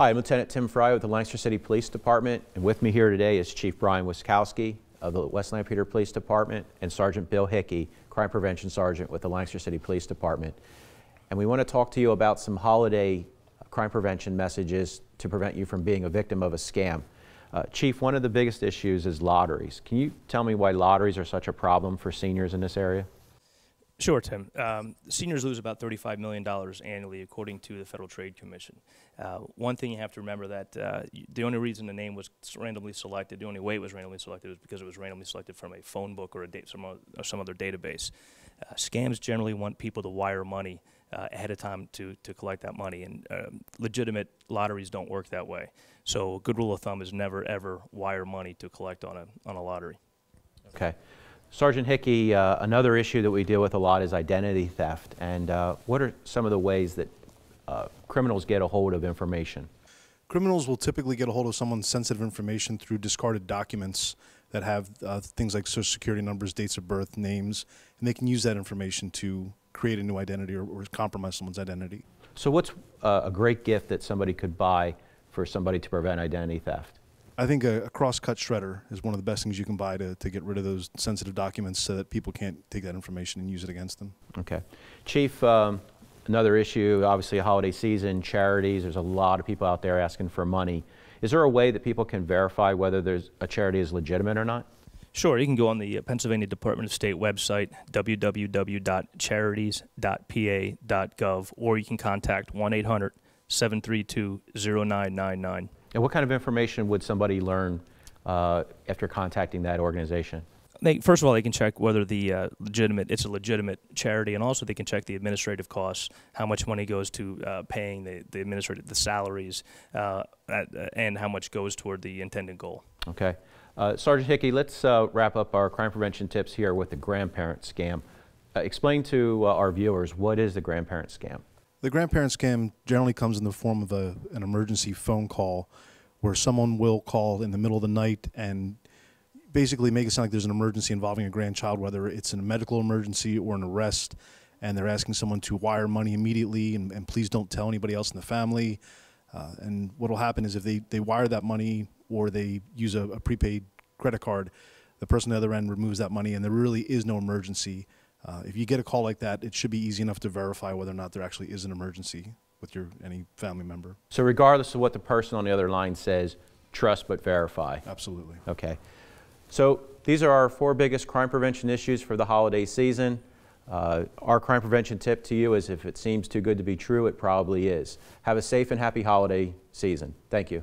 Hi, I'm Lieutenant Tim Fry with the Lancaster City Police Department, and with me here today is Chief Brian Wiskowski of the West Lampeter Police Department and Sergeant Bill Hickey, Crime Prevention Sergeant with the Lancaster City Police Department. And we want to talk to you about some holiday crime prevention messages to prevent you from being a victim of a scam. Chief, one of the biggest issues is lotteries. Can you tell me why lotteries are such a problem for seniors in this area? Sure, Tim. Seniors lose about $35 million annually, according to the Federal Trade Commission. One thing you have to remember that the only reason the name was randomly selected, the only way it was randomly selected, was because it was randomly selected from a phone book or some other database. Scams generally want people to wire money ahead of time to collect that money, and legitimate lotteries don't work that way. So a good rule of thumb is never ever wire money to collect on a lottery. Okay. Sergeant Hickey, another issue that we deal with a lot is identity theft. And what are some of the ways that criminals get a hold of information? Criminals will typically get a hold of someone's sensitive information through discarded documents that have things like social security numbers, dates of birth, names, and they can use that information to create a new identity or compromise someone's identity. So what's a great gift that somebody could buy for somebody to prevent identity theft? I think a cross-cut shredder is one of the best things you can buy to get rid of those sensitive documents so that people can't take that information and use it against them. Okay. Chief, another issue, obviously a holiday season, charities, there's a lot of people out there asking for money. Is there a way that people can verify whether there's a charity is legitimate or not? Sure, you can go on the Pennsylvania Department of State website, www.charities.pa.gov, or you can contact 1-800-732-0999. And what kind of information would somebody learn after contacting that organization? First of all, they can check whether it's a legitimate charity, and also they can check the administrative costs, how much money goes to paying the salaries, and how much goes toward the intended goal. Okay. Sergeant Hickey, let's wrap up our crime prevention tips here with the grandparent scam. Explain to our viewers, what is the grandparent scam? The grandparent scam generally comes in the form of an emergency phone call where someone will call in the middle of the night and basically make it sound like there's an emergency involving a grandchild, whether it's a medical emergency or an arrest, and they're asking someone to wire money immediately and please don't tell anybody else in the family. And what will happen is if they wire that money or they use a prepaid credit card, the person on the other end removes that money and there really is no emergency. If you get a call like that, it should be easy enough to verify whether or not there actually is an emergency with any family member. So regardless of what the person on the other line says, trust but verify. Absolutely. Okay. So these are our 4 biggest crime prevention issues for the holiday season. Our crime prevention tip to you is if it seems too good to be true, it probably is. Have a safe and happy holiday season. Thank you.